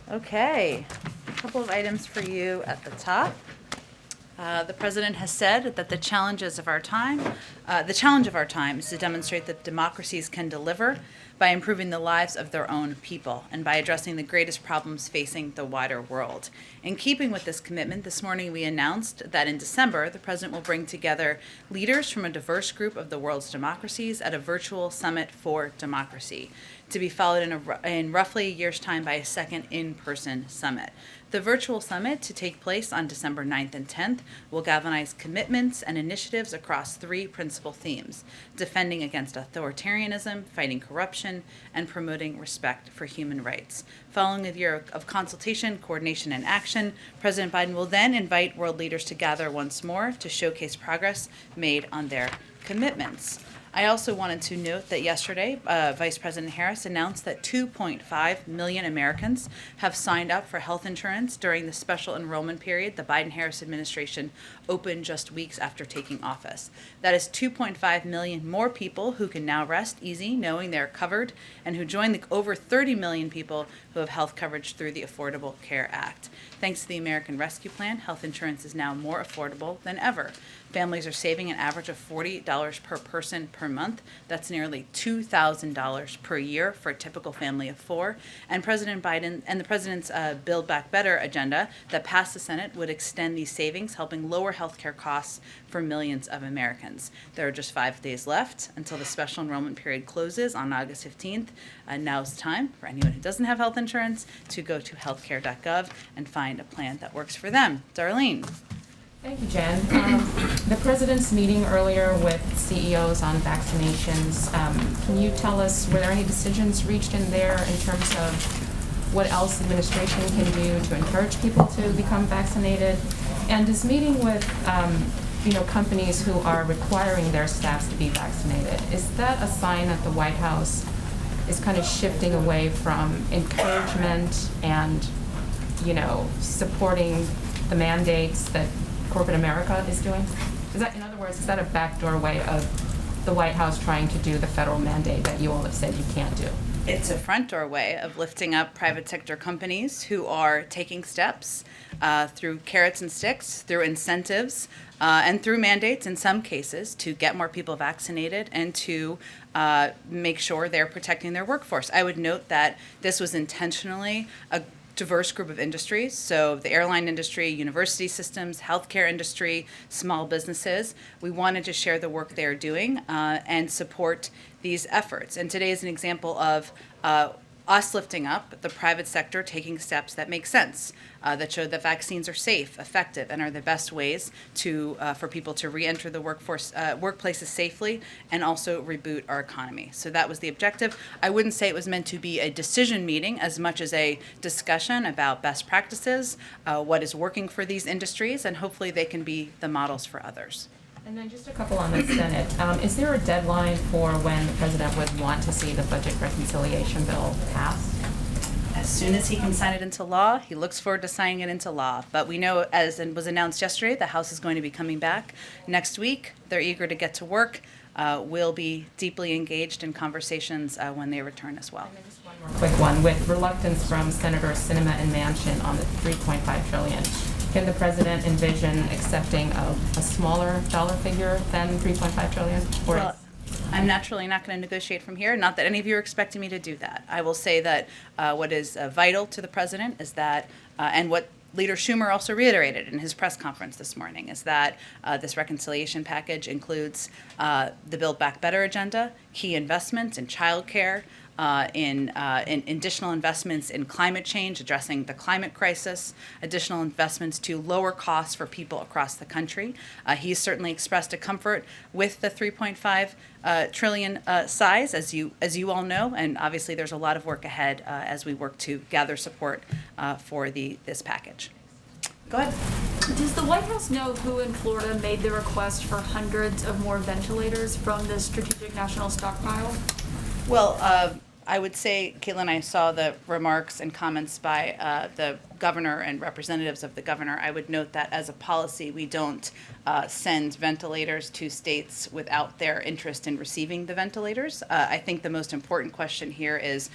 Okay, a couple of items for you at the top. The president has said that the challenge of our time is to demonstrate that democracies can deliver by improving the lives of their own people and by addressing the greatest problems facing the wider world. In keeping with this commitment, this morning we announced that in December, the president will bring together leaders from a diverse group of the world's democracies at a virtual summit for democracy, to be followed in roughly a year's time by a second in-person summit. The virtual summit, to take place on December 9th and 10th, will galvanize commitments and initiatives across three principal themes: defending against authoritarianism, fighting corruption, and promoting respect for human rights. Following a year of consultation, coordination, and action, President Biden will then invite world leaders to gather once more to showcase progress made on their commitments. I also wanted to note that yesterday, Vice President Harris announced that 2.5 million Americans have signed up for health insurance during the special enrollment period the Biden-Harris administration opened just weeks after taking office. That is 2.5 million more people who can now rest easy knowing they're covered, and who join the over 30 million people who have health coverage through the Affordable Care Act. Thanks to the American Rescue Plan, health insurance is now more affordable than ever. Families are saving an average of $40 per person per month. That's nearly $2,000 per year for a typical family of four. And President Biden and the president's Build Back Better agenda that passed the Senate would extend these savings, helping lower healthcare costs for millions of Americans. There are just 5 days left until the special enrollment period closes on August 15th. Now's the time for anyone who doesn't have health insurance to go to healthcare.gov and find a plan that works for them. Darlene. Thank you, Jen. The president's meeting earlier with CEOs on vaccinations, can you tell us, were there any decisions reached in there in terms of what else the administration can do to encourage people to become vaccinated? And is meeting with companies who are requiring their staffs to be vaccinated, is that a sign that the White House is kind of shifting away from encouragement and, supporting the mandates that corporate America is doing? Is that, in other words, is that a backdoor way of the White House trying to do the federal mandate that you all have said you can't do? It's a front door way of lifting up private sector companies who are taking steps through carrots and sticks, through incentives, and through mandates in some cases to get more people vaccinated and to make sure they're protecting their workforce. I would note that this was intentionally a diverse group of industries, so the airline industry, university systems, healthcare industry, small businesses. We wanted to share the work they are doing and support these efforts. And today is an example of us lifting up the private sector taking steps that make sense, that show that vaccines are safe, effective, and are the best ways for people to re-enter the workplaces safely and also reboot our economy. So that was the objective. I wouldn't say it was meant to be a decision meeting as much as a discussion about best practices, what is working for these industries, and hopefully they can be the models for others. And then just a couple on the Senate. Is there a deadline for when the president would want to see the budget reconciliation bill passed? As soon as he can sign it into law, he looks forward to signing it into law. But we know, as was announced yesterday, the House is going to be coming back next week. They're eager to get to work. We'll be deeply engaged in conversations when they return as well. And then just one more quick one. With reluctance from Senators Sinema and Manchin on the $3.5 trillion, can the president envision accepting a smaller dollar figure than $3.5 trillion? Well, I'm naturally not going to negotiate from here. Not that any of you are expecting me to do that. I will say that what is vital to the president is that, and what Leader Schumer also reiterated in his press conference this morning, is that this reconciliation package includes the Build Back Better agenda, key investments in child care, in additional investments in climate change, addressing the climate crisis, additional investments to lower costs for people across the country. He's certainly expressed a comfort with the 3.5 trillion size, as you all know, and obviously there's a lot of work ahead as we work to gather support for this package. Go ahead. Does the White House know who in Florida made the request for hundreds of more ventilators from the Strategic National Stockpile? Well, I would say, Caitlin, I saw the remarks and comments by the governor and representatives of the governor. I would note that as a policy, we don't send ventilators to states without their interest in receiving the ventilators. I think the most important question here is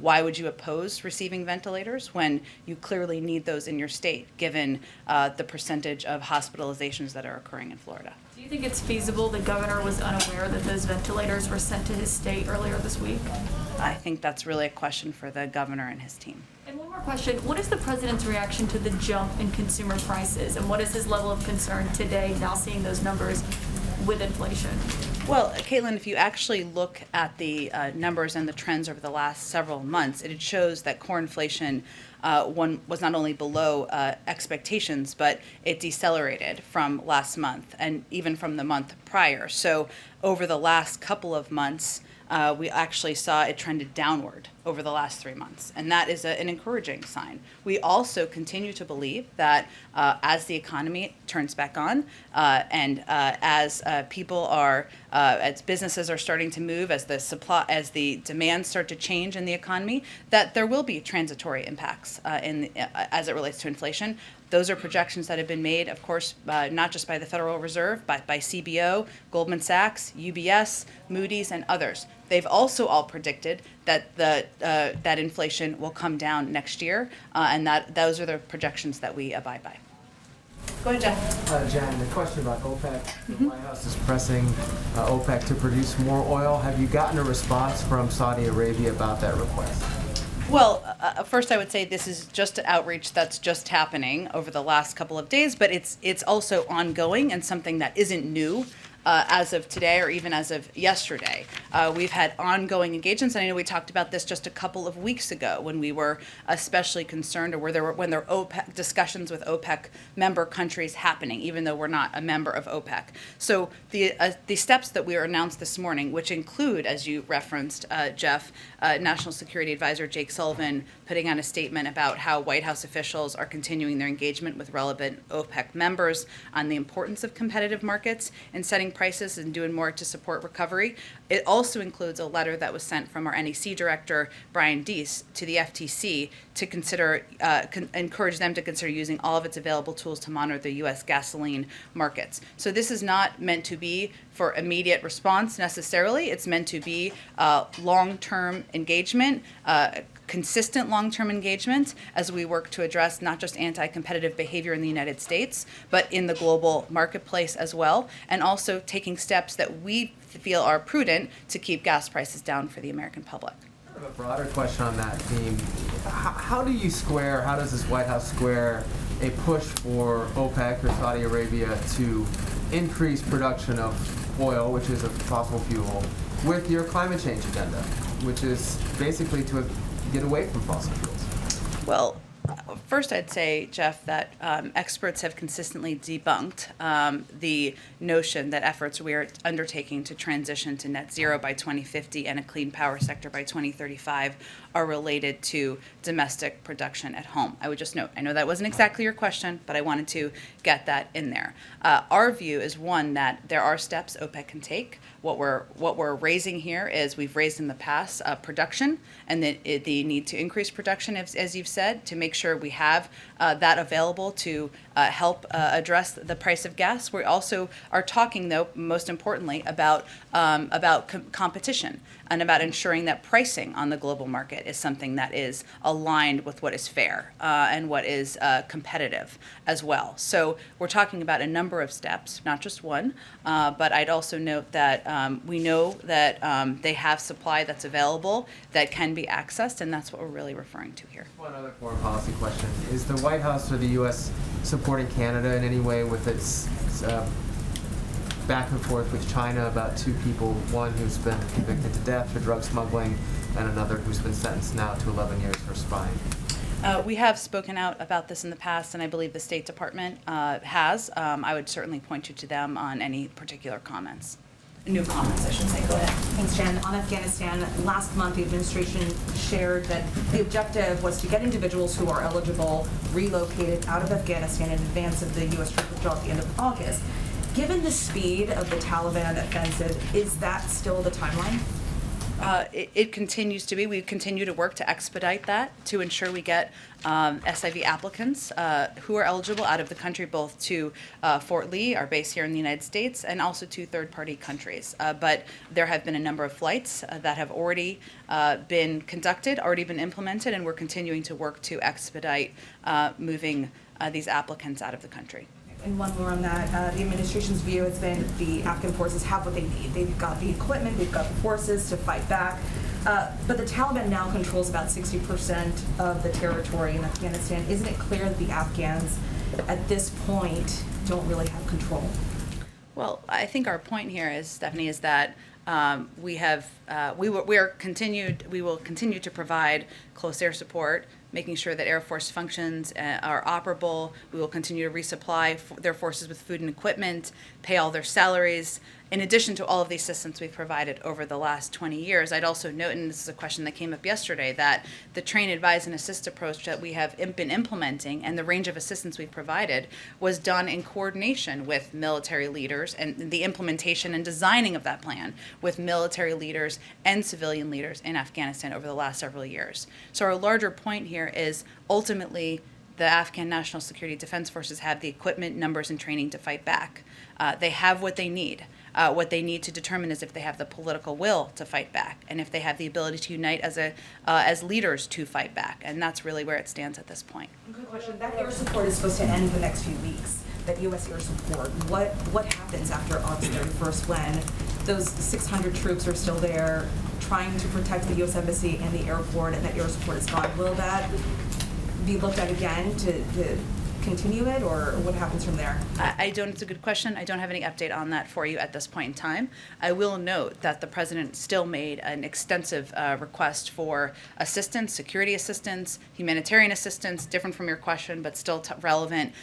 why would you oppose receiving ventilators when you clearly need those in your state, given the percentage of hospitalizations that are occurring in Florida? Do you think it's feasible the governor was unaware that those ventilators were sent to his state earlier this week? I think that's really a question for the governor and his team. And one more question. What is the president's reaction to the jump in consumer prices? And what is his level of concern today, now seeing those numbers with inflation? Well, Caitlin, if you actually look at the numbers and the trends over the last several months, it shows that core inflation was not only below expectations, but it decelerated from last month and even from the month prior. So over the last couple of months, we actually saw it trended downward over the last 3 months, and that is an encouraging sign. We also continue to believe that as the economy turns back on, and as people are, as businesses are starting to move, as the demands start to change in the economy, that there will be transitory impacts as it relates to inflation. Those are projections that have been made, of course, not just by the Federal Reserve, but by CBO, Goldman Sachs, UBS, Moody's, and others. They've also all predicted that that inflation will come down next year, and that those are the projections that we abide by. Go ahead, Jeff. Jen, the question about OPEC. The White House is pressing OPEC to produce more oil. Have you gotten a response from Saudi Arabia about that request? Well, first I would say this is just outreach that's just happening over the last couple of days, but it's also ongoing and something that isn't new. As of today or even as of yesterday. We've had ongoing engagements, and I know we talked about this just a couple of weeks ago when we were especially concerned, or when there were OPEC discussions with OPEC member countries happening, even though we're not a member of OPEC. So the steps that we were announced this morning, which include, as you referenced, Jeff, National Security Advisor Jake Sullivan putting out a statement about how White House officials are continuing their engagement with relevant OPEC members on the importance of competitive markets and setting prices and doing more to support recovery. It also includes a letter that was sent from our NEC director, Brian Deese, to the FTC to consider, encourage them to consider using all of its available tools to monitor the U.S. gasoline markets. So this is not meant to be for immediate response necessarily. It's meant to be long-term engagement, consistent long-term engagement as we work to address not just anti-competitive behavior in the United States, but in the global marketplace as well, and also taking steps that we feel are prudent to keep gas prices down for the American public. I have a broader question on that theme. How does this White House square a push for OPEC or Saudi Arabia to increase production of oil, which is a fossil fuel, with your climate change agenda, which is basically to get away from fossil fuels? Well, first I'd say, Jeff, that experts have consistently debunked the notion that efforts we are undertaking to transition to net zero by 2050 and a clean power sector by 2035 are related to domestic production at home. I would just note, I know that wasn't exactly your question, but I wanted to get that in there. Our view is, one, that there are steps OPEC can take. What we're raising here is, we've raised in the past production and the need to increase production, as you've said, to make sure we have that available to help address the price of gas. We also are talking, though, most importantly, about competition and about ensuring that pricing on the global market is something that is aligned with what is fair and what is competitive as well. So we're talking about a number of steps, not just one, but I'd also note that we know that they have supply that's available that can be accessed, and that's what we're really referring to here. One other foreign policy question. Is the White House or the U.S. supporting Canada in any way with its back and forth with China about two people, one who's been convicted to death for drug smuggling and another who's been sentenced now to 11 years for spying? We have spoken out about this in the past, and I believe the State Department has. I would certainly point you to them on any particular comments. New comments, I should say. Go ahead. Thanks, Jen. On Afghanistan, last month the administration shared that the objective was to get individuals who are eligible relocated out of Afghanistan in advance of the U.S. troop withdrawal at the end of August. Given the speed of the Taliban offensive, is that still the timeline? It continues to be. We continue to work to expedite that to ensure we get SIV applicants who are eligible out of the country, both to Fort Lee, our base here in the United States, and also to third-party countries. But there have been a number of flights that have already been conducted, already been implemented, and we're continuing to work to expedite moving these applicants out of the country. And one more on that, the administration's view has been the Afghan forces have what they need. They've got the equipment, they've got the forces to fight back. But the Taliban now controls about 60% of the territory in Afghanistan. Isn't it clear that the Afghans at this point don't really have control? Well, I think our point here is, Stephanie, is that we will continue to provide close air support, making sure that Air Force functions are operable. We will continue to resupply their forces with food and equipment, pay all their salaries. In addition to all of the assistance we've provided over the last 20 years, I'd also note, and this is a question that came up yesterday, that the train, advise, and assist approach that we have been implementing and the range of assistance we've provided was done in coordination with military leaders, and the implementation and designing of that plan with military leaders and civilian leaders in Afghanistan over the last several years. So our larger point here is ultimately the Afghan National Security Defense Forces have the equipment, numbers, and training to fight back. They have what they need. What they need to determine is if they have the political will to fight back, and if they have the ability to unite as leaders to fight back, and that's really where it stands at this point. Good question. That air support is supposed to end in the next few weeks. That U.S. air support. What happens after August 31st when those 600 troops are still there, trying to protect the U.S. Embassy and the airport, and that air support is gone? Will that be looked at again to continue it, or what happens from there? It's a good question. I don't have any update on that for you at this point in time. I will note that the president still made an extensive request for assistance, security assistance, humanitarian assistance, different from your question, but still relevant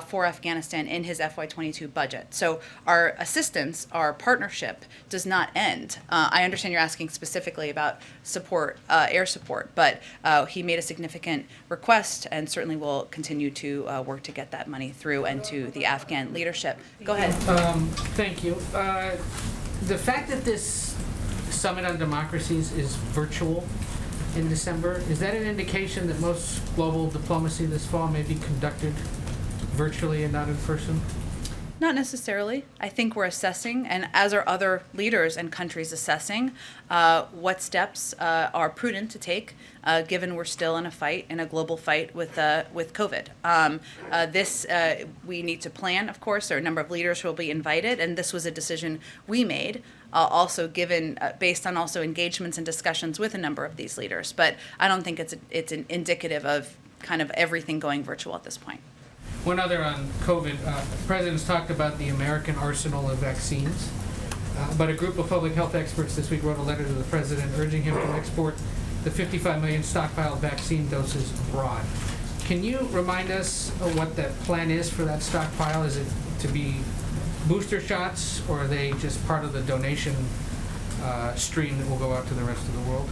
for Afghanistan in his FY22 budget. So our assistance, our partnership does not end. I understand you're asking specifically about support, air support, but he made a significant request and certainly will continue to work to get that money through and to the Afghan leadership. Go ahead. Thank you. The fact that this Summit on Democracies is virtual in December, is that an indication that most global diplomacy this fall may be conducted virtually and not in person? Not necessarily. I think we're assessing, and as are other leaders and countries assessing, what steps are prudent to take, given we're still in a global fight with COVID. We need to plan, of course. There are a number of leaders who will be invited, and this was a decision we made, also given based on also engagements and discussions with a number of these leaders. But I don't think it's indicative of kind of everything going virtual at this point. One other on COVID. The President's talked about the American arsenal of vaccines, but a group of public health experts this week wrote a letter to the President urging him to export the 55 million stockpiled vaccine doses abroad. Can you remind us what the plan is for that stockpile? Is it to be booster shots, or are they just part of the donation stream that will go out to the rest of the world?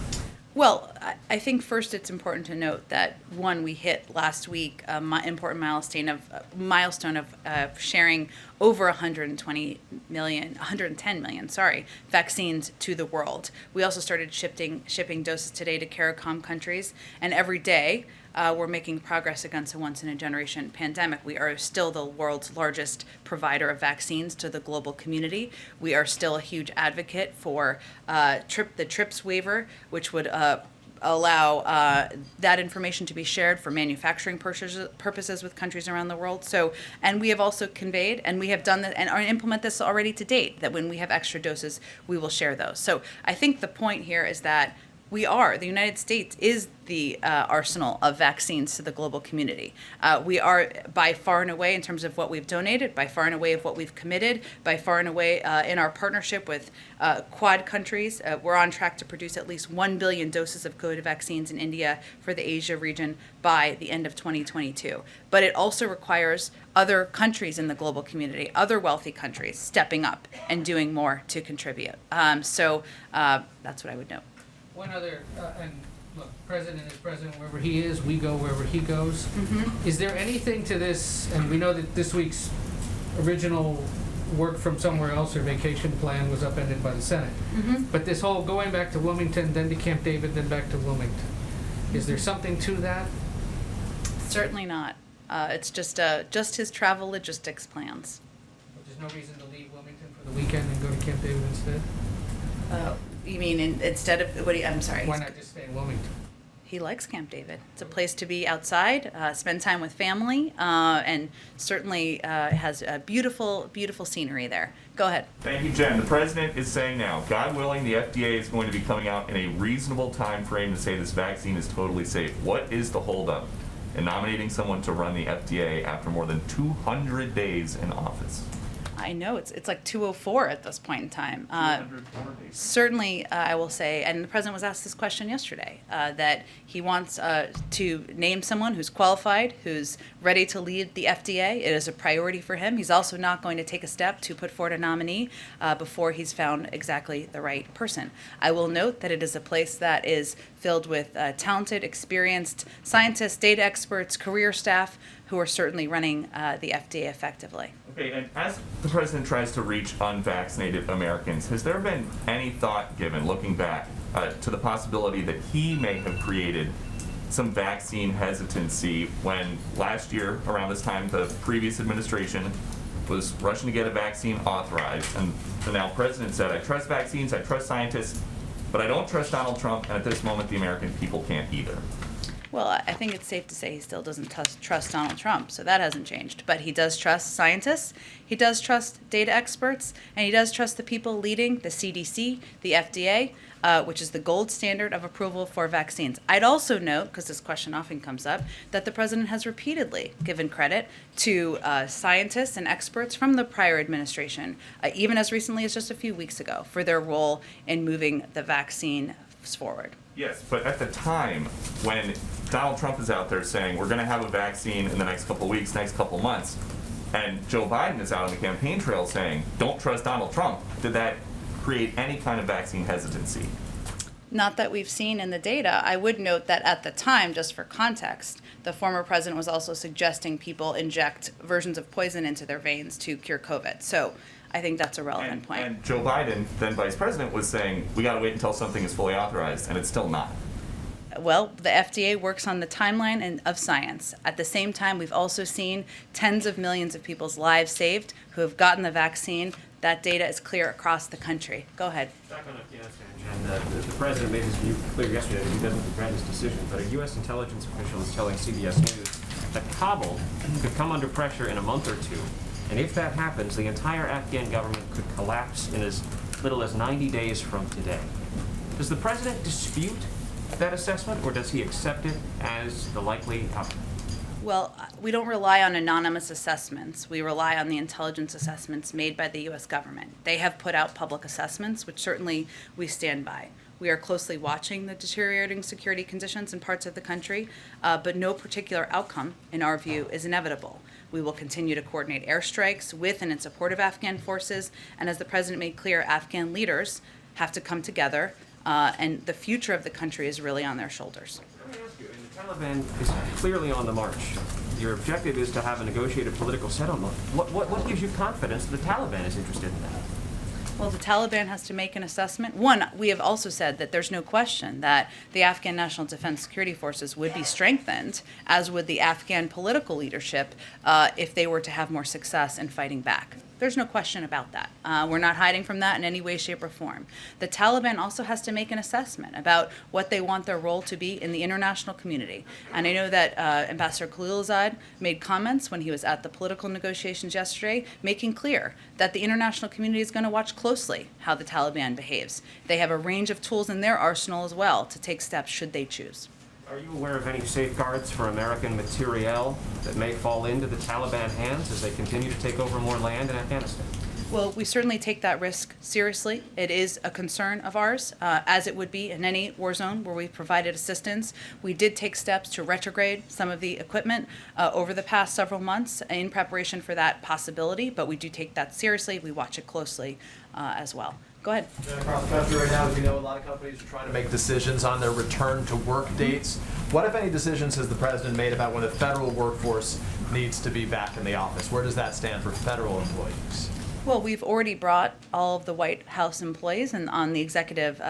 Well, I think first it's important to note that, one, we hit last week an important milestone of sharing over 110 million, vaccines to the world. We also started shipping doses today to CARICOM countries, and every day we're making progress against a once-in-a-generation pandemic. We are still the world's largest provider of vaccines to the global community. We are still a huge advocate for the TRIPS waiver, which would allow that information to be shared for manufacturing purposes with countries around the world. So, and we have also conveyed, and we have done that and implement this already to date, that when we have extra doses, we will share those. So I think the point here is that the United States is the arsenal of vaccines to the global community. We are by far and away, in terms of what we've donated, by far and away of what we've committed, by far and away in our partnership with Quad countries. We're on track to produce at least 1 billion doses of COVID vaccines in India for the Asia region by the end of 2022. But it also requires other countries in the global community, other wealthy countries, stepping up and doing more to contribute. So that's what I would note. One other, and look, President is President wherever he is, we go wherever he goes. Mm-hmm. Is there anything to this, and we know that this week's original work from somewhere else or vacation plan was upended by the Senate. But this whole going back to Wilmington, then to Camp David, then back to Wilmington, is there something to that? Certainly not. It's just his travel logistics plans. There's no reason to leave Wilmington for the weekend and go to Camp David instead? You mean instead of, I'm sorry. Why not just stay in Wilmington? He likes Camp David. It's a place to be outside, spend time with family, and certainly has a beautiful, beautiful scenery there. Go ahead. Thank you, Jen. The president is saying now, God willing, the FDA is going to be coming out in a reasonable time frame to say this vaccine is totally safe. What is the holdup in nominating someone to run the FDA after more than 200 days in office? I know it's like 2:04 at this point in time. 204 days. Certainly, I will say, and the president was asked this question yesterday, that he wants to name someone who's qualified, who's ready to lead the FDA. It is a priority for him. He's also not going to take a step to put forward a nominee before he's found exactly the right person. I will note that it is a place that is filled with talented, experienced scientists, data experts, career staff who are certainly running the FDA effectively. Okay, and as the president tries to reach unvaccinated Americans, has there been any thought given, looking back, to the possibility that he may have created some vaccine hesitancy when last year, around this time, the previous administration was rushing to get a vaccine authorized, and the now president said, I trust vaccines, I trust scientists, but I don't trust Donald Trump, and at this moment the American people can't either. Well, I think it's safe to say he still doesn't trust Donald Trump, so that hasn't changed. But he does trust scientists, he does trust data experts, and he does trust the people leading the CDC, the FDA, which is the gold standard of approval for vaccines. I'd also note, because this question often comes up, that the president has repeatedly given credit to scientists and experts from the prior administration, even as recently as just a few weeks ago, for their role in moving the vaccine forward. Yes, but at the time when Donald Trump is out there saying we're going to have a vaccine in the next couple of weeks, next couple of months, and Joe Biden is out on the campaign trail saying don't trust Donald Trump, did that create any kind of vaccine hesitancy? Not that we've seen in the data. I would note that at the time, just for context, the former president was also suggesting people inject versions of poison into their veins to cure COVID. So I think that's a relevant point. And Joe Biden, then vice president, was saying we got to wait until something is fully authorized, and it's still not. Well, the FDA works on the timeline of science. At the same time, we've also seen tens of millions of people's lives saved who have gotten the vaccine. That data is clear across the country. Go ahead. Back on Afghanistan, Jen, the president made his view clear yesterday that he doesn't regret his decision, but a U.S. intelligence official is telling CBS News that Kabul could come under pressure in a month or two, and if that happens, the entire Afghan government could collapse in as little as 90 days from today. Does the president dispute that assessment, or does he accept it as the likely outcome? Well, we don't rely on anonymous assessments. We rely on the intelligence assessments made by the U.S. government. They have put out public assessments, which certainly we stand by. We are closely watching the deteriorating security conditions in parts of the country, but no particular outcome, in our view, is inevitable. We will continue to coordinate airstrikes with and in support of Afghan forces, and as the president made clear, Afghan leaders have to come together, and the future of the country is really on their shoulders. Let me ask you, the Taliban is clearly on the march. Your objective is to have a negotiated political settlement. What gives you confidence that the Taliban is interested in that? Well, the Taliban has to make an assessment. One, we have also said that there's no question that the Afghan National Defense Security Forces would be strengthened, as would the Afghan political leadership, if they were to have more success in fighting back. There's no question about that. We're not hiding from that in any way, shape, or form. The Taliban also has to make an assessment about what they want their role to be in the international community. And I know that Ambassador Khalilzad made comments when he was at the political negotiations yesterday, making clear that the international community is going to watch closely how the Taliban behaves. They have a range of tools in their arsenal as well to take steps should they choose. Are you aware of any safeguards for American materiel that may fall into the Taliban hands as they continue to take over more land in Afghanistan? Well, we certainly take that risk seriously. It is a concern of ours, as it would be in any war zone where we've provided assistance. We did take steps to retrograde some of the equipment over the past several months in preparation for that possibility, but we do take that seriously. We watch it closely as well. Go ahead. Across the country right now, as we know, a lot of companies are trying to make decisions on their return to work dates. What, if any, decisions has the president made about when the federal workforce needs to be back in the office? Where does that stand for federal employees? Well, we've already brought all of the White House employees and on the executive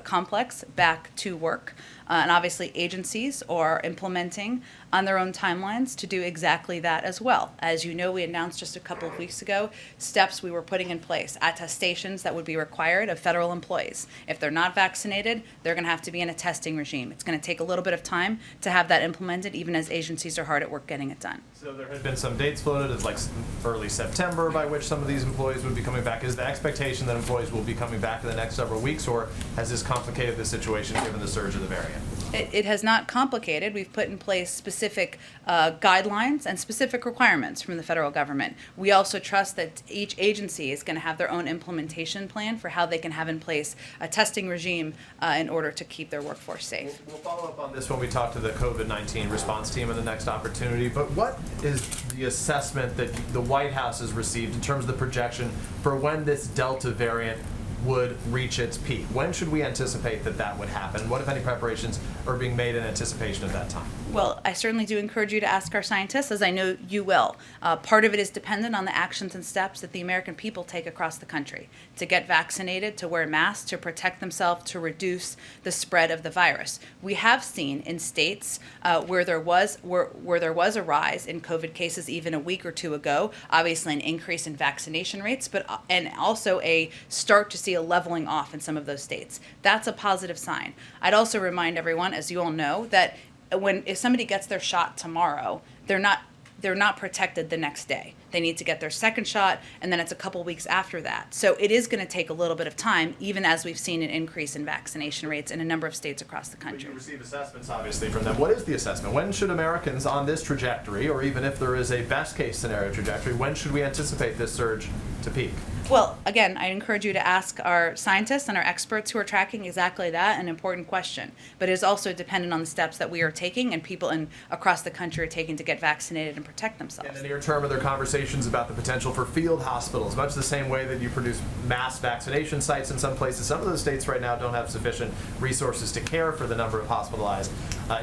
complex back to work. And obviously, agencies are implementing on their own timelines to do exactly that as well. As you know, we announced just a couple of weeks ago steps we were putting in place, attestations that would be required of federal employees. If they're not vaccinated, they're going to have to be in a testing regime. It's going to take a little bit of time to have that implemented, even as agencies are hard at work getting it done. So there had been some dates floated as like early September by which some of these employees would be coming back. Is the expectation that employees will be coming back in the next several weeks, or has this complicated the situation given the surge of the variant? It has not complicated. We've put in place specific guidelines and specific requirements from the federal government. We also trust that each agency is going to have their own implementation plan for how they can have in place a testing regime in order to keep their workforce safe. We'll follow up on this when we talk to the COVID-19 response team in the next opportunity, but what is the assessment that the White House has received in terms of the projection for when this Delta variant would reach its peak? When should we anticipate that that would happen? What, if any, preparations are being made in anticipation of that time? Well, I certainly do encourage you to ask our scientists, as I know you will. Part of it is dependent on the actions and steps that the American people take across the country to get vaccinated, to wear masks, to protect themselves, to reduce the spread of the virus. We have seen in states where there was a rise in COVID cases even a week or two ago, obviously an increase in vaccination rates, but and also a start to see a leveling off in some of those states. That's a positive sign. I'd also remind everyone, as you all know, that if somebody gets their shot tomorrow, they're not protected the next day. They need to get their second shot, and then it's a couple weeks after that. So it is going to take a little bit of time, even as we've seen an increase in vaccination rates in a number of states across the But country. you receive assessments, obviously, from them. What is the assessment? When should Americans on this trajectory, or even if there is a best-case scenario trajectory, when should we anticipate this surge to peak? Well, again, I encourage you to ask our scientists and our experts who are tracking exactly that, an important question. But it is also dependent on the steps that we are taking and people across the country are taking to get vaccinated and protect In themselves. the near term, are there conversations about the potential for field hospitals, much the same way that you produce mass vaccination sites in some places? Some of those states right now don't have sufficient resources to care for the number of hospitalized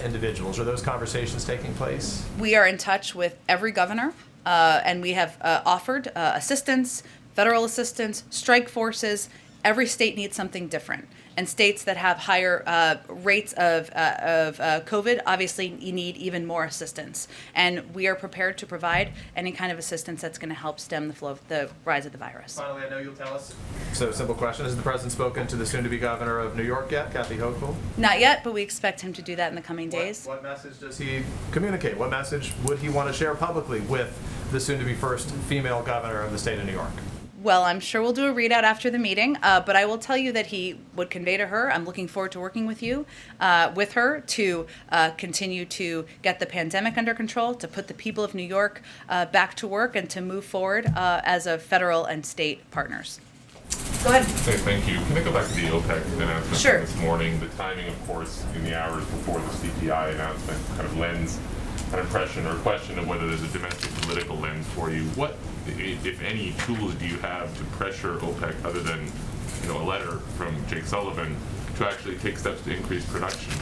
individuals. Are those conversations taking place? We are in touch with every governor, and we have offered assistance, federal assistance, strike forces. Every state needs something different. And states that have higher rates of COVID obviously need even more assistance. And we are prepared to provide any kind of assistance that's going to help stem the flow of the rise of the virus. Finally, I know you'll tell us. So, simple question. Has the president spoken to the soon-to-be governor of New York yet, Kathy Hochul? Not yet, but we expect him to do that in the coming days. What message does he communicate? What message would he want to share publicly with the soon-to-be first female governor of the state of New York? Well, I'm sure we'll do a readout after the meeting, but I will tell you that he would convey to her, I'm looking forward to working with her to continue to get the pandemic under control, to put the people of New York back to work, and to move forward as a federal and state partners. Go ahead. Hey, thank you. Can I go back to the OPEC announcement Sure. this morning? The timing, of course, in the hours before the CPI announcement kind of lends an impression or question of whether there's a domestic political lens for you. What, if any, tools do you have to pressure OPEC other than, a letter from Jake Sullivan to actually take steps to increase production?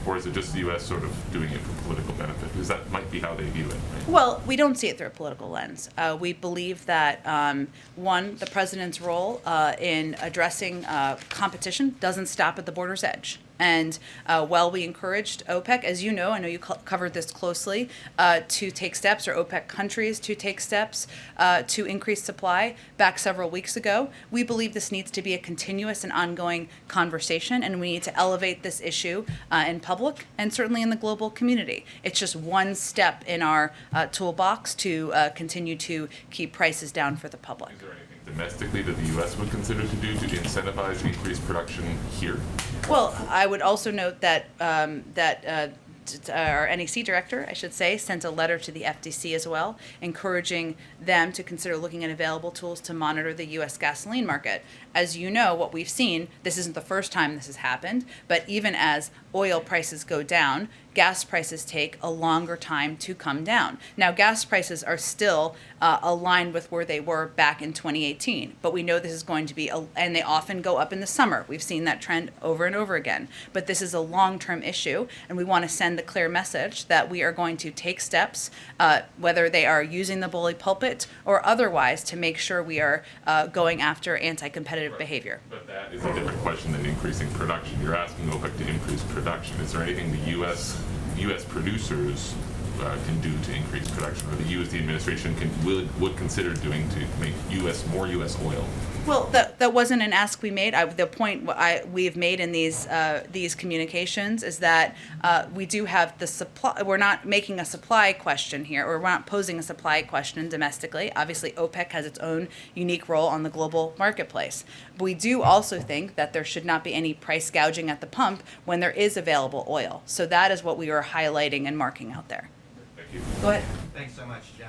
Or is it just the U.S. sort of doing it for political benefit? Because that might be how they view it. Right? Well, we don't see it through a political lens. We believe that, one, the president's role in addressing competition doesn't stop at the border's edge. And while we encouraged OPEC, as you know, I know you covered this closely, to take steps, or OPEC countries to take steps to increase supply back several weeks ago, we believe this needs to be a continuous and ongoing conversation, and we need to elevate this issue in public and certainly in the global community. It's just one step in our toolbox to continue to keep prices down for the public. Is there anything domestically that the U.S. would consider to do to incentivize increased production here? Well, I would also note that our NEC director, I should say, sent a letter to the FTC as well, encouraging them to consider looking at available tools to monitor the U.S. gasoline market. As you know, what we've seen, this isn't the first time this has happened, but even as oil prices go down, gas prices take a longer time to come down. Now, gas prices are still aligned with where they were back in 2018, but we know this is going to be, and they often go up in the summer. We've seen that trend over and over again. But this is a long-term issue, and we want to send the clear message that we are going to take steps, whether they are using the bully pulpit or otherwise, to make sure we are going after anti-competitive behavior. But that is a different question than increasing production. You're asking OPEC to increase production. Is there anything the U.S. producers can do to increase production, or the U.S. the administration would consider doing to make more U.S. oil? Well, that wasn't an ask we made. The point we've made in these communications is that we do have the supply. We're not making a supply question here, or we're not posing a supply question domestically. Obviously, OPEC has its own unique role on the global marketplace. But we do also think that there should not be any price gouging at the pump when there is available oil. So that is what we are highlighting and marking out there. Thank you. Go ahead. Thanks so much, Jen.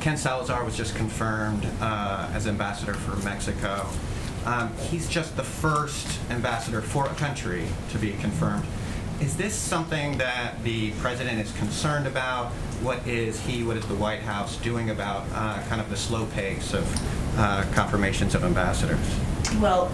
Ken Salazar was just confirmed as ambassador for Mexico. He's just the first ambassador for a country to be confirmed. Is this something that the president is concerned about? What is the White House doing about kind of the slow pace of confirmations of ambassadors? Well,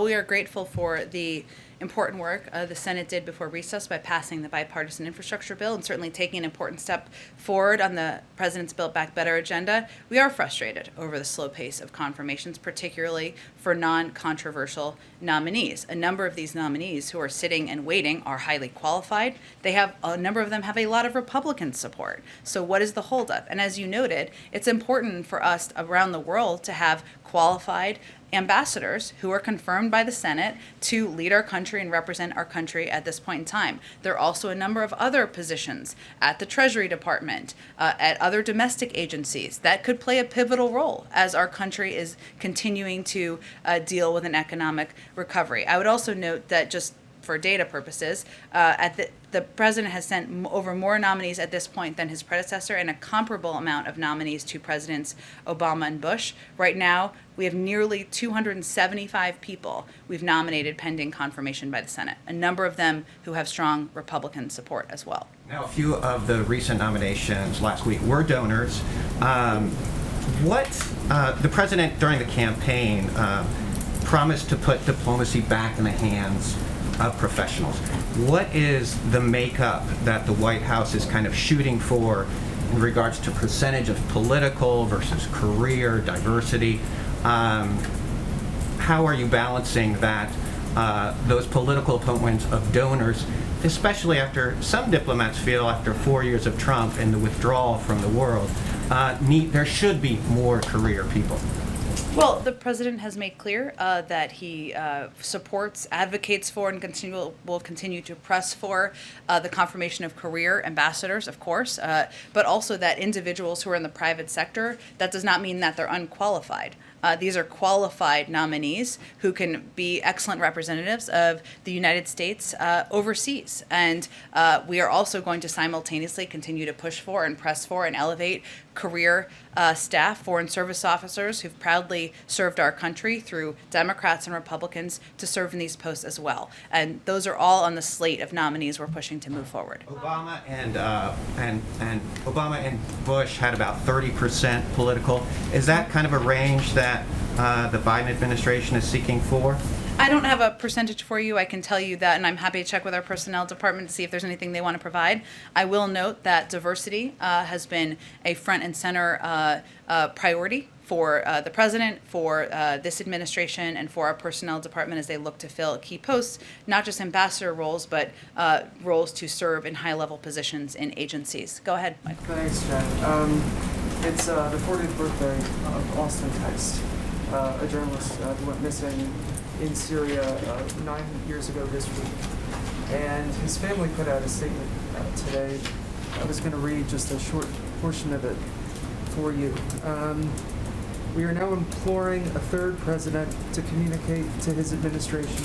we are grateful for the important work the Senate did before recess by passing the bipartisan infrastructure bill and certainly taking an important step forward on the president's Build Back Better agenda. We are frustrated over the slow pace of confirmations, particularly for non-controversial nominees. A number of these nominees who are sitting and waiting are highly qualified. A number of them have a lot of Republican support. So what is the holdup? And as you noted, it's important for us around the world to have qualified ambassadors who are confirmed by the Senate to lead our country and represent our country at this point in time. There are also a number of other positions at the Treasury Department, at other domestic agencies that could play a pivotal role as our country is continuing to deal with an economic recovery. I would also note that, just for data purposes, the president has sent over more nominees at this point than his predecessor, and a comparable amount of nominees to Presidents Obama and Bush. Right now, we have nearly 275 people we've nominated pending confirmation by the Senate, a number of them who have strong Republican support as well. Now, a few of the recent nominations last week were donors. The president, during the campaign, promised to put diplomacy back in the hands of professionals. What is the makeup that the White House is kind of shooting for in regards to percentage of political versus career diversity? How are you balancing that, those political appointments of donors, especially after some diplomats feel after 4 years of Trump and the withdrawal from the world, there should be more career people? Well, the president has made clear that he supports, advocates for, and will continue to press for the confirmation of career ambassadors, of course, but also that individuals who are in the private sector, that does not mean that they're unqualified. These are qualified nominees who can be excellent representatives of the United States overseas. And we are also going to simultaneously continue to push for and press for and elevate career staff, foreign service officers who've proudly served our country through Democrats and Republicans to serve in these posts as well. And those are all on the slate of nominees we're pushing to move forward. Obama and Bush had about 30% political. Is that kind of a range that the Biden administration is seeking for? I don't have a percentage for you. I can tell you that, and I'm happy to check with our personnel department to see if there's anything they want to provide. I will note that diversity has been a front and center priority for the president, for this administration, and for our personnel department as they look to fill key posts, not just ambassador roles, but roles to serve in high-level positions in agencies. Go ahead, Mike. Thanks, Jen. It's the 40th birthday of Austin Tice, a journalist who went missing in Syria 9 years ago this week. And his family put out a statement today. I was going to read just a short portion of it for you. We are now imploring a third president to communicate to his administration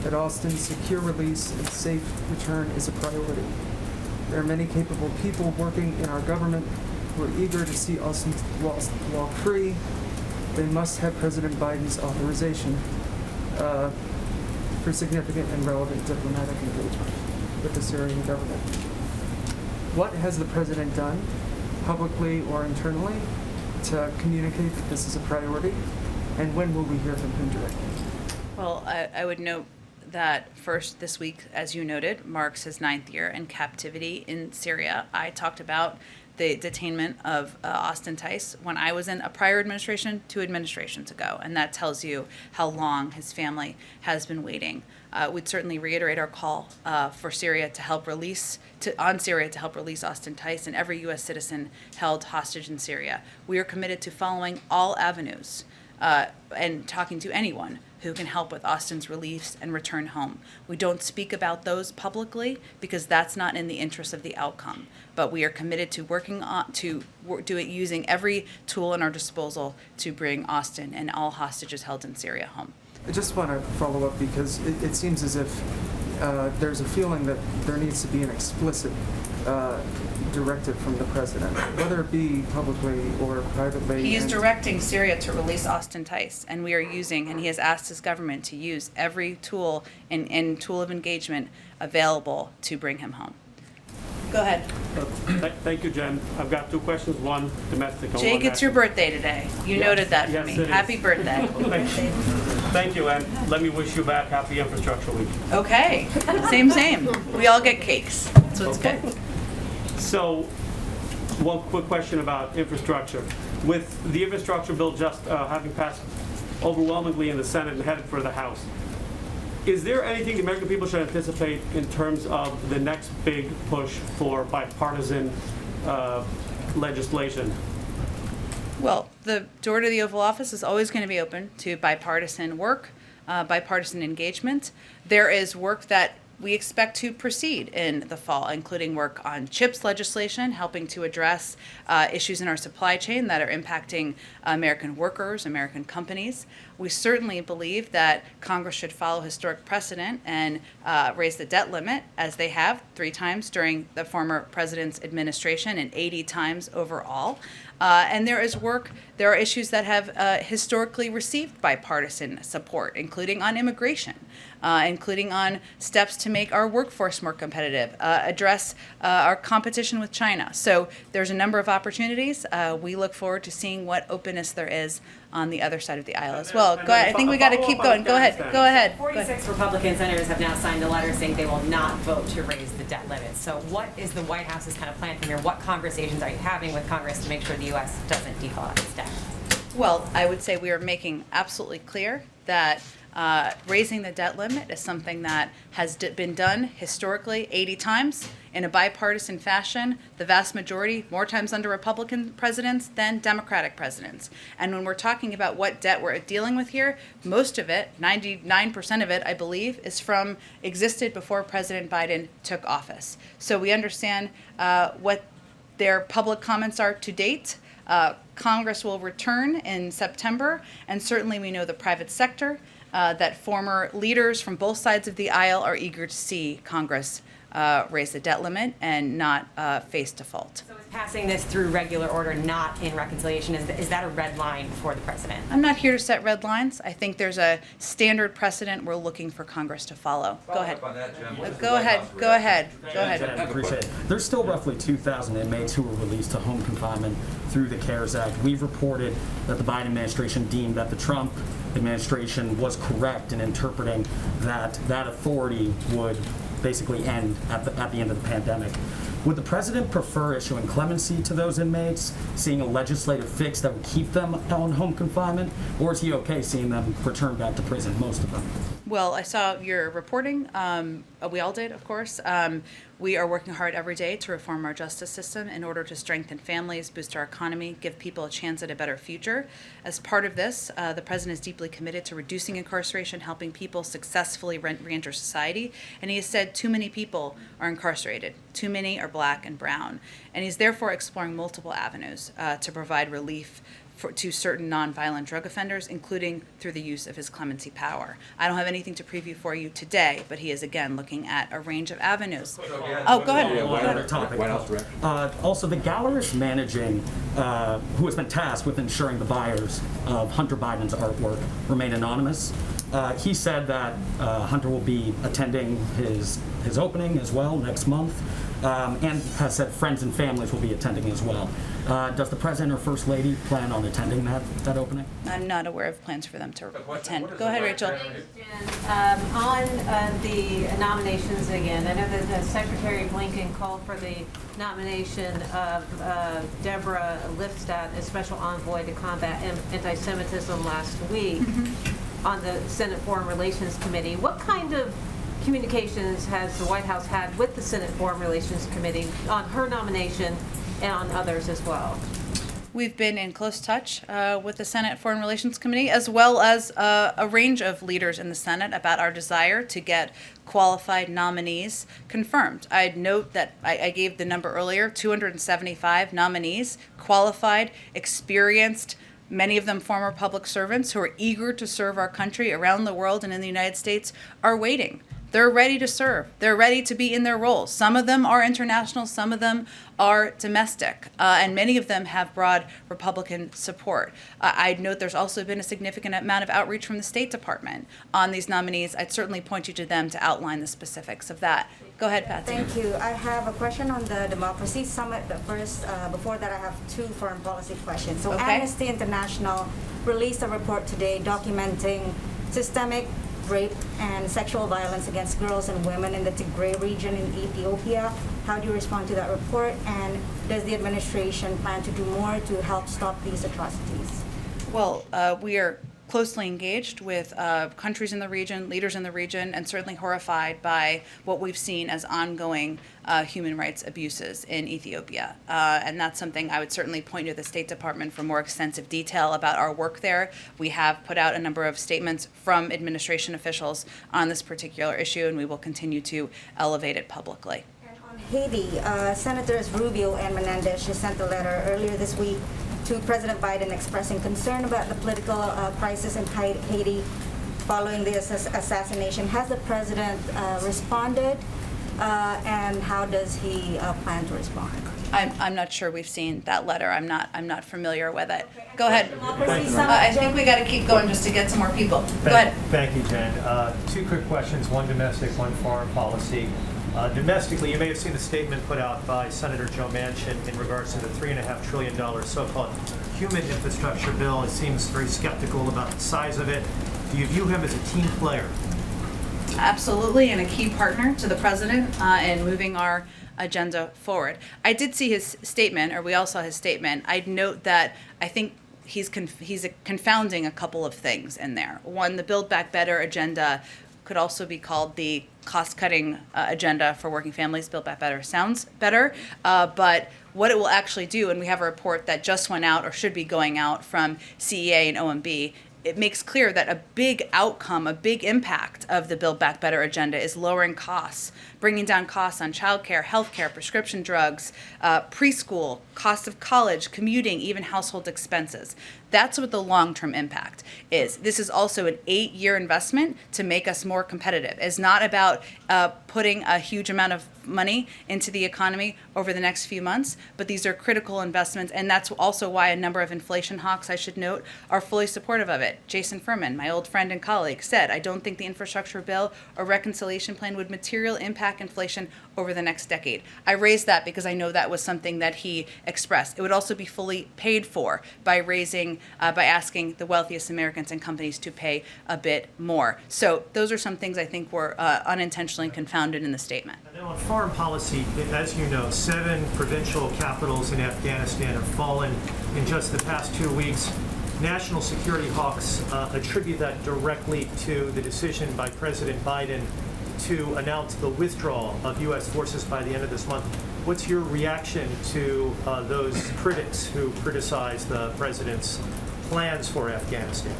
that Austin's secure release and safe return is a priority. There are many capable people working in our government who are eager to see Austin walk free. They must have President Biden's authorization for significant and relevant diplomatic engagement with the Syrian government. what has the president done, publicly or internally, to communicate that this is a priority? And when will we hear from him directly? Well, I would note that first this week, as you noted, marks his 9th year in captivity in Syria. I talked about the detainment of Austin Tice when I was in a prior administration 2 administrations ago, and that tells you how long his family has been waiting. We'd certainly reiterate our call for Syria to help release Austin Tice and every U.S. citizen held hostage in Syria. We are committed to following all avenues and talking to anyone who can help with Austin's release and return home. We don't speak about those publicly because that's not in the interest of the outcome. But we are committed to working on do it using every tool in our disposal to bring Austin and all hostages held in Syria home. I just want to follow up because it seems as if there's a feeling that there needs to be an explicit directive from the president, whether it be publicly or privately. He is and- directing Syria to release Austin Tice, and we are using, and he has asked his government to use every tool and tool of engagement available to bring him home. Go ahead. Thank you, Jen. I've got 2 questions, one domestic and one Jake, it's your national. birthday today. You Yes, noted that for yes, me. it is. Happy birthday. Thank you, and let me wish you back happy Infrastructure Week. Okay, same. We all get cakes. That's what's good. So, one quick question about infrastructure. With the infrastructure bill just having passed overwhelmingly in the Senate and headed for the House, is there anything the American people should anticipate in terms of the next big push for bipartisan legislation? Well, the door to the Oval Office is always going to be open to bipartisan work, bipartisan engagement. There is work that we expect to proceed in the fall, including work on CHIPS legislation, helping to address issues in our supply chain that are impacting American workers, American companies. We certainly believe that Congress should follow historic precedent and raise the debt limit, as they have 3 times during the former president's administration and 80 times overall. And there are issues that have historically received bipartisan support, including on immigration, including on steps to make our workforce more competitive, address our competition with China. So there's a number of opportunities. We look forward to seeing what openness there is on the other side of the aisle as well. Go ahead. I think we got to keep going. Go ahead. 46 Republican senators have now signed a letter saying they will not vote to raise the debt limit. So what is the White House's kind of plan from here? What conversations are you having with Congress to make sure the U.S. doesn't default on its debt? Well, I would say we are making absolutely clear that raising the debt limit is something that has been done historically 80 times in a bipartisan fashion, the vast majority, more times under Republican presidents than Democratic presidents. And when we're talking about what debt we're dealing with here, most of it, 99% of it, I believe, existed before President Biden took office. So we understand what their public comments are to date. Congress will return in September, and certainly we know the private sector, that former leaders from both sides of the aisle are eager to see Congress raise the debt limit and not face default. So is passing this through regular order not in reconciliation? Is that a red line for the president? I'm not here to set red lines. I think there's a standard precedent we're looking for Congress to follow. Go ahead. Go ahead. I appreciate it. There's still roughly 2,000 inmates who were released to home confinement through the CARES Act. We've reported that the Biden administration deemed that the Trump administration was correct in interpreting that authority would basically end at the end of the pandemic. Would the president prefer issuing clemency to those inmates, seeing a legislative fix that would keep them on home confinement, or is he okay seeing them return back to prison, most of them? Well, I saw your reporting. We all did, of course. We are working hard every day to reform our justice system in order to strengthen families, boost our economy, give people a chance at a better future. As part of this, the president is deeply committed to reducing incarceration, helping people successfully reenter society. And he has said too many people are incarcerated. Too many are black and brown. And he's therefore exploring multiple avenues to provide relief to certain nonviolent drug offenders, including through the use of his clemency power. I don't have anything to preview for you today, but he is again looking at a range of avenues. Oh, go ahead. Another topic. Also, the gallerist managing, who has been tasked with ensuring the buyers of Hunter Biden's artwork remain anonymous. He said that Hunter will be attending his opening as well next month. and has said friends and families will be attending as well. Does the President or First Lady plan on attending that opening? I'm not aware of plans for them to attend. Go ahead, Rachel. On the nominations again, I know that Secretary Blinken called for the nomination of Deborah Lipstadt as Special Envoy to combat anti-Semitism last week on the Senate Foreign Relations Committee. What kind of communications has the White House had with the Senate Foreign Relations Committee on her nomination and on others as well? We've been in close touch with the Senate Foreign Relations Committee, as well as a range of leaders in the Senate, about our desire to get qualified nominees confirmed. I'd note that I gave the number earlier, 275 nominees, qualified, experienced, many of them former public servants who are eager to serve our country around the world and in the United States, are waiting. They're ready to serve. They're ready to be in their roles. Some of them are international, some of them are domestic, and many of them have broad Republican support. I'd note there's also been a significant amount of outreach from the State Department on these nominees. I'd certainly point you to them to outline the specifics of that. Go ahead, Patsy. Thank you. I have a question on the Democracy Summit, but first, before that, I have two foreign policy questions. So Okay. Amnesty International released a report today documenting systemic rape and sexual violence against girls and women in the Tigray region in Ethiopia. How do you respond to that report? And does the administration plan to do more to help stop these atrocities? Well, we are closely engaged with countries in the region, leaders in the region, and certainly horrified by what we've seen as ongoing human rights abuses in Ethiopia. And that's something I would certainly point to the State Department for more extensive detail about our work there. We have put out a number of statements from administration officials on this particular issue, and we will continue to elevate it publicly. Haiti, Senators Rubio and Menendez just sent a letter earlier this week to President Biden expressing concern about the political crisis in Haiti following the assassination. Has the president responded, and how does he plan to respond? I'm not sure we've seen that letter. I'm not familiar with it. Go ahead. Democracy Summit, I think we got to keep going just to get some more people. Go ahead. Thank you, Jen. Two quick questions, one domestic, one foreign policy. Domestically, you may have seen the statement put out by Senator Joe Manchin in regards to the $3.5 trillion so-called human infrastructure bill. It seems very skeptical about the size of it. Do you view him as a team player? Absolutely, and a key partner to the president in moving our agenda forward. I did see his statement, or we all saw his statement. I'd note that I think he's confounding a couple of things in there. One, the Build Back Better agenda could also be called the cost-cutting agenda for working families. Build Back Better sounds better, but what it will actually do, and we have a report that just went out or should be going out from CEA and OMB, it makes clear that a big outcome, a big impact of the Build Back Better agenda is lowering costs, bringing down costs on childcare, healthcare, prescription drugs, preschool, cost of college, commuting, even household expenses. That's what the long-term impact is. This is also an 8-year investment to make us more competitive. It's not about putting a huge amount of money into the economy over the next few months, but these are critical investments, and that's also why a number of inflation hawks, I should note, are fully supportive of it. Jason Furman, my old friend and colleague, said, I don't think the infrastructure bill or reconciliation plan would materially impact inflation over the next decade. I raised that because I know that was something that he expressed. It would also be fully paid for by asking the wealthiest Americans and companies to pay a bit more. So those are some things I think were unintentionally confounded in the statement. And then on foreign policy, as you know, 7 provincial capitals in Afghanistan have fallen in just the past 2 weeks. National security hawks attribute that directly to the decision by President Biden to announce the withdrawal of U.S. forces by the end of this month. What's your reaction to those critics who criticize the president's plans for Afghanistan?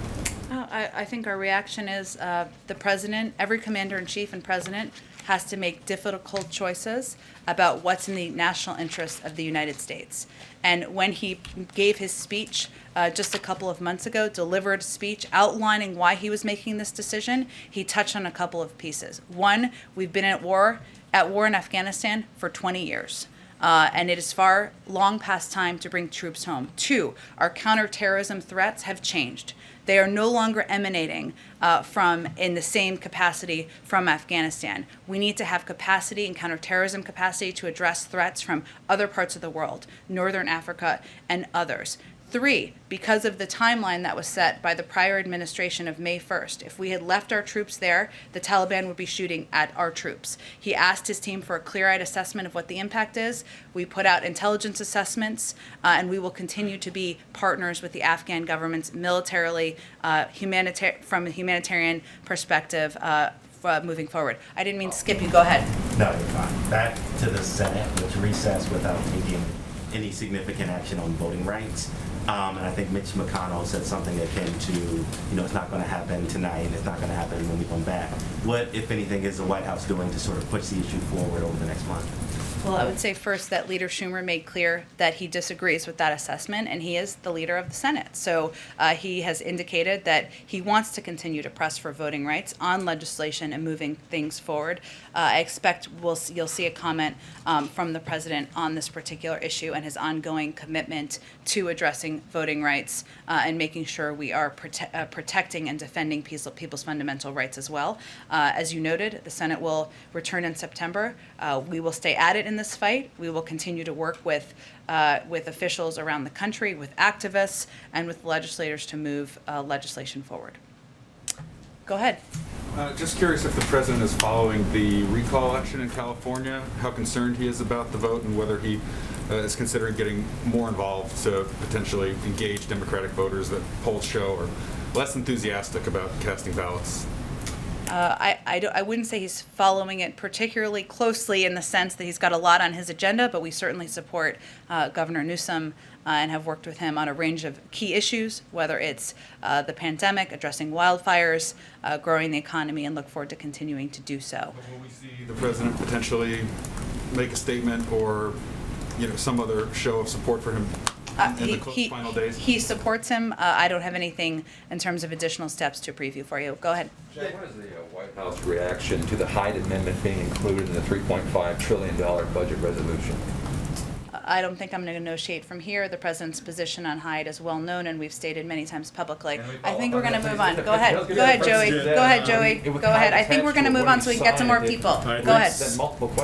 I think our reaction is the president, every commander-in-chief and president has to make difficult choices about what's in the national interest of the United States. And when he gave his speech just a couple of months ago, delivered a speech outlining why he was making this decision, he touched on a couple of pieces. One, we've been at war in Afghanistan for 20 years. And it is long past time to bring troops home. 2, our counterterrorism threats have changed. They are no longer emanating from, in the same capacity, from Afghanistan. We need to have capacity and counterterrorism capacity to address threats from other parts of the world, Northern Africa and others. 3, because of the timeline that was set by the prior administration of May 1st. If we had left our troops there, the Taliban would be shooting at our troops. He asked his team for a clear-eyed assessment of what the impact is. We put out intelligence assessments, and we will continue to be partners with the Afghan governments militarily, from a humanitarian perspective, moving forward. I didn't mean to skip you. Go ahead. No, you're fine. Back to the Senate, which recessed without taking any significant action on voting rights. And I think Mitch McConnell said something akin to, it's not going to happen tonight, and it's not going to happen when we come back. What, if anything, is the White House doing to sort of push the issue forward over the next month? Well, I would say first that Leader Schumer made clear that he disagrees with that assessment, and he is the leader of the Senate. So he has indicated that he wants to continue to press for voting rights on legislation and moving things forward. I expect you'll see a comment from the president on this particular issue and his ongoing commitment to addressing voting rights and making sure we are protecting and defending people's fundamental rights as well. As you noted, the Senate will return in September. We will stay at it in this fight. We will continue to work with officials around the country, with activists, and with legislators to move legislation forward. Go ahead. Just curious if the president is following the recall election in California, how concerned he is about the vote, and whether he is considering getting more involved to potentially engage Democratic voters that polls show are less enthusiastic about casting ballots. I wouldn't say he's following it particularly closely in the sense that he's got a lot on his agenda, but we certainly support Governor Newsom and have worked with him on a range of key issues, whether it's the pandemic, addressing wildfires, growing the economy, and look forward to continuing to do so. Will we see the president potentially make a statement or, some other show of support for him in the final days? He supports him. I don't have anything in terms of additional steps to preview for you. Go ahead. Jen, what is the White House reaction to the Hyde Amendment being included in the $3.5 trillion budget resolution? I don't think I'm going to negotiate from here. The president's position on Hyde is well known, and we've stated many times publicly. I think we're going to move on. Go ahead. Go ahead, Joey. Go ahead, Joey. Go ahead. I think we're going to move on so we can get to more people. Go ahead.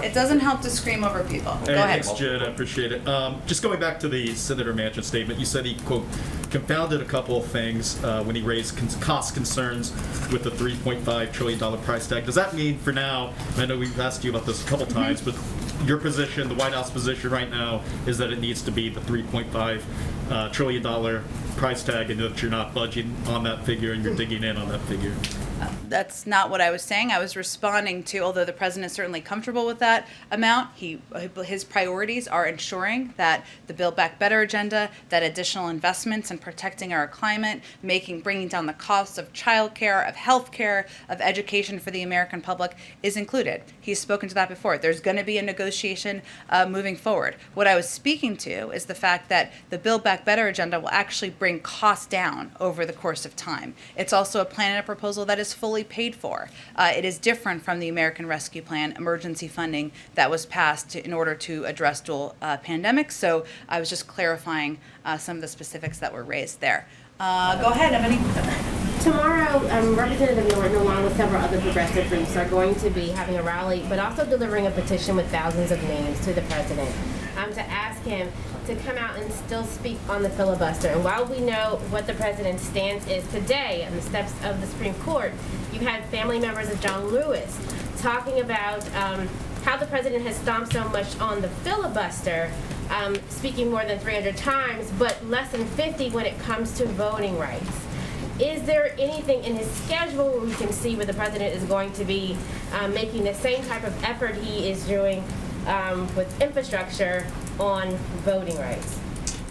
It doesn't help to scream over people. Go ahead. Thanks, Jen. I appreciate it. Just going back to the Senator Manchin statement, you said he, quote, confounded a couple of things when he raised cost concerns with the $3.5 trillion price tag. Does that mean for now, I know we've asked you about this a couple times, but your position, the White House position right now, is that it needs to be the $3.5 trillion price tag, and that you're not budging on that figure and you're digging in on that figure? That's not what I was saying. I was responding to, although the president is certainly comfortable with that amount, his priorities are ensuring that the Build Back Better agenda, that additional investments in protecting our climate, bringing down the costs of childcare, of healthcare, of education for the American public is included. He's spoken to that before. There's going to be a negotiation moving forward. What I was speaking to is the fact that the Build Back Better agenda will actually bring costs down over the course of time. It's also a plan and a proposal that is fully paid for. It is different from the American Rescue Plan emergency funding that was passed in order to address dual pandemics. So I was just clarifying some of the specifics that were raised there. Go ahead, Ebony. Tomorrow, Representative Norton, along with several other progressive groups, are going to be having a rally, but also delivering a petition with thousands of names to the president to ask him to come out and still speak on the filibuster. And while we know what the president's stance is today on the steps of the Supreme Court, you had family members of John Lewis talking about how the president has stomped so much on the filibuster, speaking more than 300 times, but less than 50 when it comes to voting rights. Is there anything in his schedule where we can see where the president is going to be making the same type of effort he is doing with infrastructure on voting rights?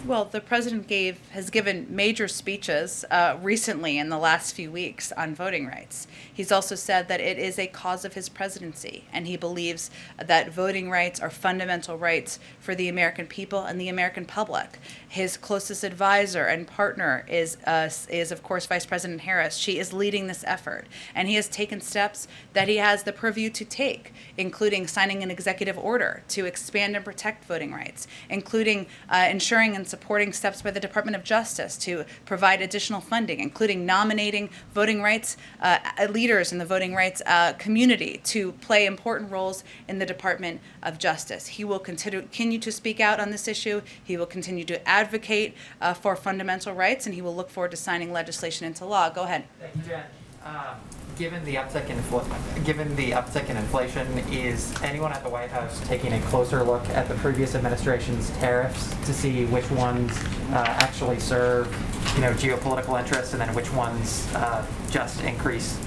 Well, the president has given major speeches recently in the last few weeks on voting rights. He's also said that it is a cause of his presidency, and he believes that voting rights are fundamental rights for the American people and the American public. His closest advisor and partner is of course, Vice President Harris. She is leading this effort, and he has taken steps that he has the purview to take, including signing an executive order to expand and protect voting rights, including ensuring and supporting steps by the Department of Justice to provide additional funding, including nominating voting rights leaders in the voting rights community to play important roles in the Department of Justice. He will continue to speak out on this issue. He will continue to advocate for fundamental rights, and he will look forward to signing legislation into law. Go ahead. Thank you, Jen. Given the uptick in inflation, is anyone at the White House taking a closer look at the previous administration's tariffs to see which ones actually serve, geopolitical interests, and then which ones just increase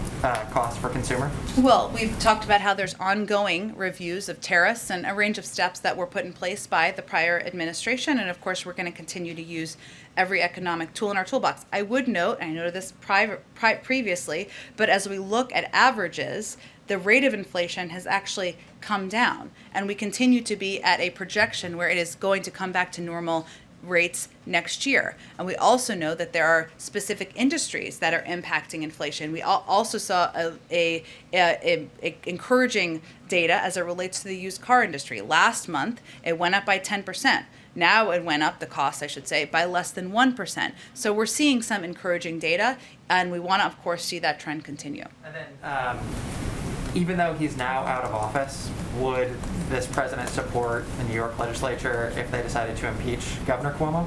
costs for consumer? Well, we've talked about how there's ongoing reviews of tariffs and a range of steps that were put in place by the prior administration, and of course, we're going to continue to use every economic tool in our toolbox. I would note, I noted this previously, but as we look at averages, the rate of inflation has actually come down, and we continue to be at a projection where it is going to come back to normal rates next year. And we also know that there are specific industries that are impacting inflation. We also saw a encouraging data as it relates to the used car industry. Last month, it went up by 10%. Now it went up, the cost, I should say, by less than 1%. So we're seeing some encouraging data, and we want to, of course, see that trend continue. And then, even though he's now out of office, would this president support the New York legislature if they decided to impeach Governor Cuomo?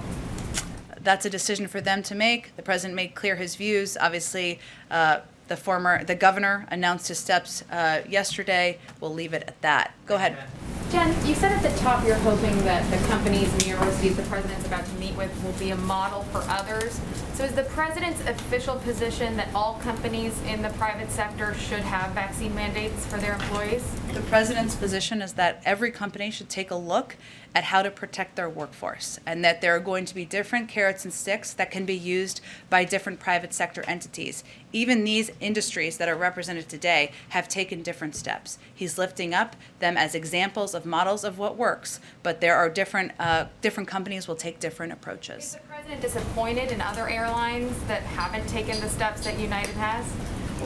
That's a decision for them to make. The president made clear his views. Obviously, the governor announced his steps yesterday. We'll leave it at that. Go ahead. Jen, you said at the top you're hoping that the companies and universities the president's about to meet with will be a model for others. So is the president's official position that all companies in the private sector should have vaccine mandates for their employees? The president's position is that every company should take a look at how to protect their workforce, and that there are going to be different carrots and sticks that can be used by different private sector entities. Even these industries that are represented today have taken different steps. He's lifting up them as examples of models of what works, but there are different companies will take different approaches. Is the president disappointed in other airlines that haven't taken the steps that United has?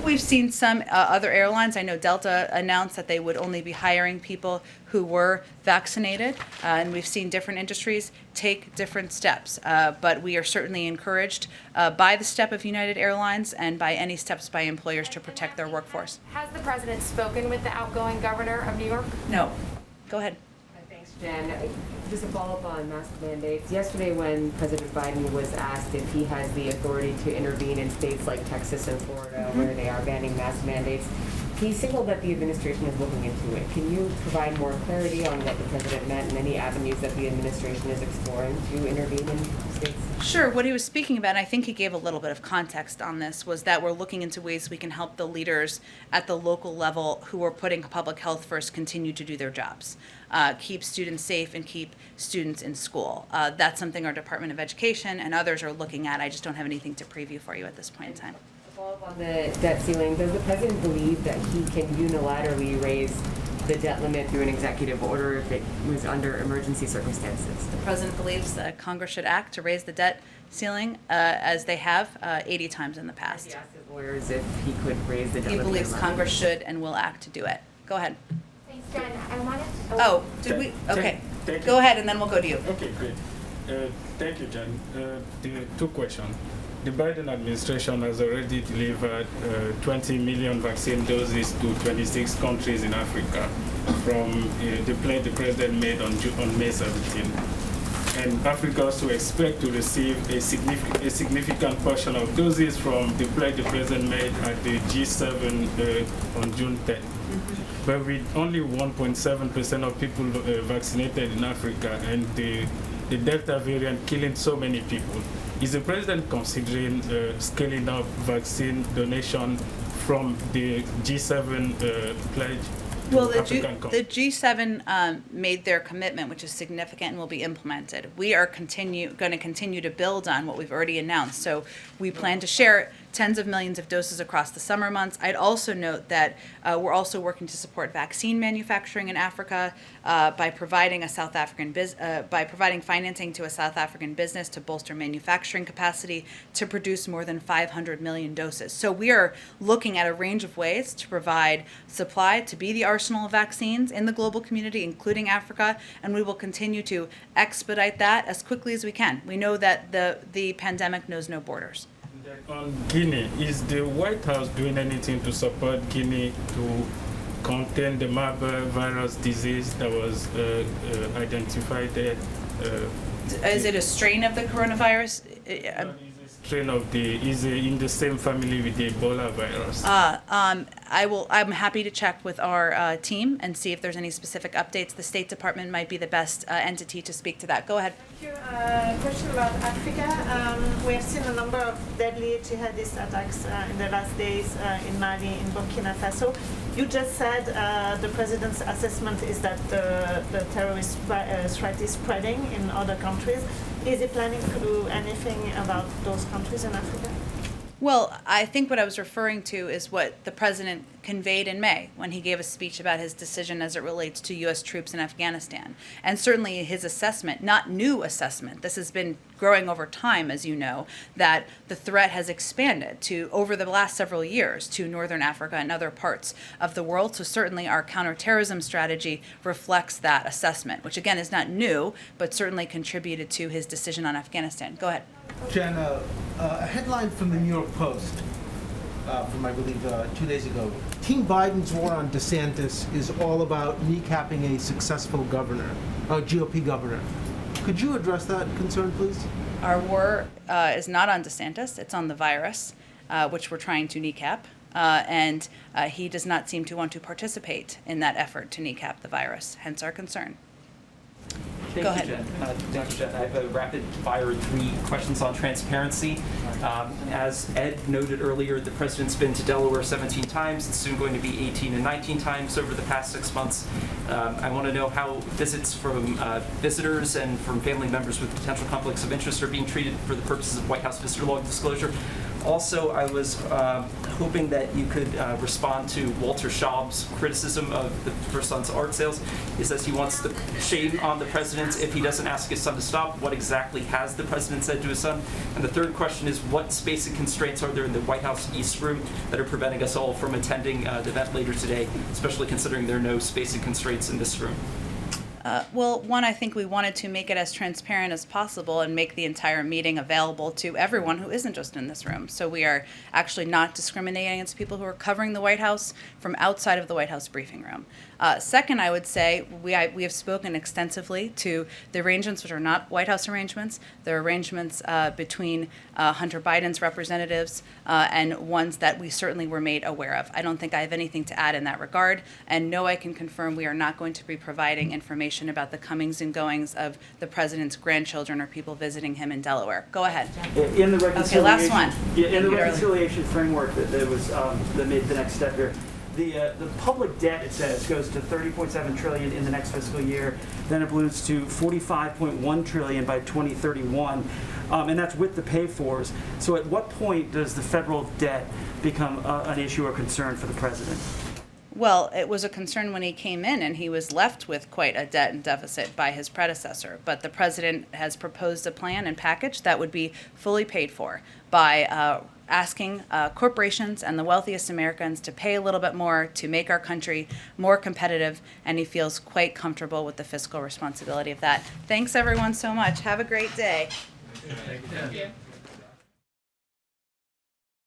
We've seen some other airlines. I know Delta announced that they would only be hiring people who were vaccinated, and we've seen different industries take different steps. But we are certainly encouraged by the step of United Airlines and by any steps by employers to protect their workforce. Has the president spoken with the outgoing governor of New York? No. Go ahead. Thanks, Jen. Just a follow-up on mask mandates. Yesterday when President Biden was asked if he has the authority to intervene in states like Texas and Florida where they are banning mask mandates, he signaled that the administration is looking into it. Can you provide more clarity on what the president meant and any avenues that the administration is exploring to intervene in states? Sure. What he was speaking about, and I think he gave a little bit of context on this, was that we're looking into ways we can help the leaders at the local level who are putting public health first continue to do their jobs, keep students safe and keep students in school. That's something our Department of Education and others are looking at. I just don't have anything to preview for you at this point in time. Follow up on the debt ceiling. Does the president believe that he can unilaterally raise the debt limit through an executive order if it was under emergency circumstances? The president believes that Congress should act to raise the debt ceiling as they have 80 times in the past. He asked his lawyers if he could raise the debt limit. He believes Congress should and will act to do it. Go ahead. Thanks, Jen. I wanted to... Oh, did we? Okay. Go ahead, and then we'll go to you. Okay, great. Thank you, Jen. The two questions. The Biden administration has already delivered 20 million vaccine doses to 26 countries in Africa from the pledge the president made on May 17. And Africa also expects to receive a significant portion of doses from the pledge the president made at the G7 on June 10. But with only 1.7% of people vaccinated in Africa and the Delta variant killing so many people, is the president considering scaling up vaccine donation from the G7 pledge? Well, the G7 made their commitment, which is significant and will be implemented. We are going to continue to build on what we've already announced. So we plan to share tens of millions of doses across the summer months. I'd also note that we're also working to support vaccine manufacturing in Africa by providing financing to a South African business to bolster manufacturing capacity to produce more than 500 million doses. So we are looking at a range of ways to provide supply to be the arsenal of vaccines in the global community, including Africa, and we will continue to expedite that as quickly as we can. We know that the pandemic knows no borders. On Guinea, is the White House doing anything to support Guinea to contain the Marburg virus disease that was identified there? Is it a strain of the coronavirus? Strain of is it in the same family with the Ebola virus? I'm happy to check with our team and see if there's any specific updates. The State Department might be the best entity to speak to that. Go ahead. Thank you. Question about Africa. We have seen a number of deadly jihadist attacks in the last days in Mali, in Burkina Faso. You just said the president's assessment is that the terrorist threat is spreading in other countries. Is he planning to do anything about those countries in Africa? Well, I think what I was referring to is what the president conveyed in May when he gave a speech about his decision as it relates to U.S. troops in Afghanistan. And certainly his assessment, not new assessment, this has been growing over time, as you know, that the threat has expanded to, over the last several years, to Northern Africa and other parts of the world. So certainly our counterterrorism strategy reflects that assessment, which again is not new, but certainly contributed to his decision on Afghanistan. Go ahead. Jen, a headline from the New York Post from, I believe, 2 days ago. Team Biden's war on DeSantis is all about kneecapping a successful governor, a GOP governor. Could you address that concern, please? Our war is not on DeSantis. It's on the virus, which we're trying to kneecap. And he does not seem to want to participate in that effort to kneecap the virus, hence our concern. Thank Go you, ahead. Jen. Thank you, Jen. I have a rapid fire 3 questions on transparency. As Ed noted earlier, the president's been to Delaware 17 times. It's soon going to be 18 and 19 times over the past 6 months. I want to know how visits from visitors and from family members with potential conflicts of interest are being treated for the purposes of White House visitor log disclosure. Also, I was hoping that you could respond to Walter Schaub's criticism of the First Son's art sales. He says he wants the shame on the president if he doesn't ask his son to stop. What exactly has the president said to his son? And the third question is, what spacing constraints are there in the White House East Room that are preventing us all from attending the event later today, especially considering there are no spacing constraints in this room? Well, one, I think we wanted to make it as transparent as possible and make the entire meeting available to everyone who isn't just in this room. So we are actually not discriminating against people who are covering the White House from outside of the White House briefing room. Second, I would say we have spoken extensively to the arrangements which are not White House arrangements. They're arrangements between Hunter Biden's representatives and ones that we certainly were made aware of. I don't think I have anything to add in that regard. And no, I can confirm we are not going to be providing information about the comings and goings of the president's grandchildren or people visiting him in Delaware. Go ahead. In the reconciliation, okay, last one. Yeah, in the reconciliation framework that was that made the next step here. The public debt, it says, goes to $30.7 trillion in the next fiscal year. Then it balloons to $45.1 trillion by 2031, and that's with the pay-fors. So at what point does the federal debt become an issue or concern for the president? Well, it was a concern when he came in, and he was left with quite a debt and deficit by his predecessor. But the president has proposed a plan and package that would be fully paid for by asking corporations and the wealthiest Americans to pay a little bit more to make our country more competitive, and he feels quite comfortable with the fiscal responsibility of that. Thanks, everyone, so much. Have a great day. Thank you.